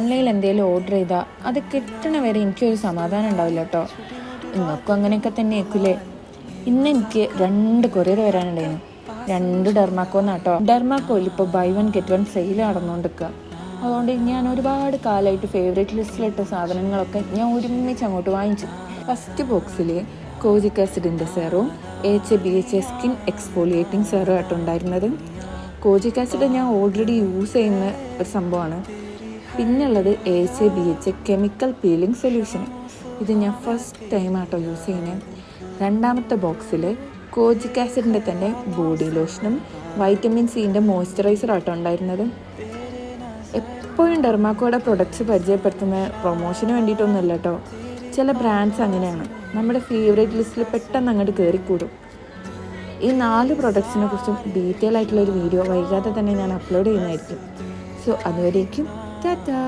ഓൺലൈനിൽ എന്തെങ്കിലും ഓർഡർ ചെയ്താൽ അത് കിട്ടണ വരെ എനിക്കൊരു സമാധാനം ഉണ്ടാവില്ല കേട്ടോ. ഇന്നൊക്കെ അങ്ങനെയൊക്കെ തന്നെ ആയിരിക്കില്ലേ. ഇന്ന് എനിക്ക് 2 കൊറിയർ വരാനുണ്ടായിരുന്നു. 2 ഡെർമാക്കോന്നാട്ടോ. ഡെർമാക്കോയിൽ ഇപ്പോൾ ബൈ 1 ഗെറ്റ് 1 സെയിൽ നടന്നുകൊണ്ടിരിക്കുക. അതുകൊണ്ട് ഞാൻ ഒരുപാട് കാലമായിട്ട് ഫേവറേറ്റ് ലിസ്റ്റിലിട്ട സാധനങ്ങളൊക്കെ ഞാൻ ഒരുമിച്ച് അങ്ങോട്ട് വാങ്ങിച്ചു. ഫസ്റ്റ് ബോക്സിൽ കോജിക് ആസിഡിൻ്റെ serum AHA/BHA skin exfoliating serum ആയിട്ടുണ്ടായിരുന്നത്. കോജിക് ആസിഡ് ഞാൻ ഓൾറെഡി യൂസ് ചെയ്യുന്ന ഒരു സംഭവമാണ്. പിന്നുള്ളത് AHA/BHA കെമിക്കൽ പീലിംഗ് സൊല്യൂഷൻ. ഇത് ഞാൻ ഫസ്റ്റ് ടൈം ആട്ടോ യൂസ് ചെയ്യുന്നത്. രണ്ടാമത്തെ ബോക്സിൽ കോജിക് ആസിഡിൻ്റെ തന്നെ ബോഡി ലോഷനും വൈറ്റമിൻ സിൻ്റെ മോയ്സ്ചറൈസർ ആട്ടോ ഉണ്ടായിരുന്നത്. എപ്പോഴും ഡെർമാക്കോയുടെ പ്രൊഡക്ട്സ് പരിചയപ്പെടുത്തുന്ന പ്രൊമോഷന് വേണ്ടിയിട്ടൊന്നുമല്ല കേട്ടോ. ചില ബ്രാൻഡ്സ് അങ്ങനെയാണ്, നമ്മുടെ ഫേവറേറ്റ് ലിസ്റ്റിൽ പെട്ടെന്ന് അങ്ങോട്ട് കയറിക്കൂടും. ഈ 4 പ്രൊഡക്ട്സിനെ കുറിച്ചും ഡീറ്റെയിൽ ആയിട്ടുള്ളൊരു വീഡിയോ വൈകാതെ തന്നെ ഞാൻ അപ്ലോഡ് ചെയ്യുന്നതായിരിക്കും. സോ അതുവരേക്കും ടാറ്റാ.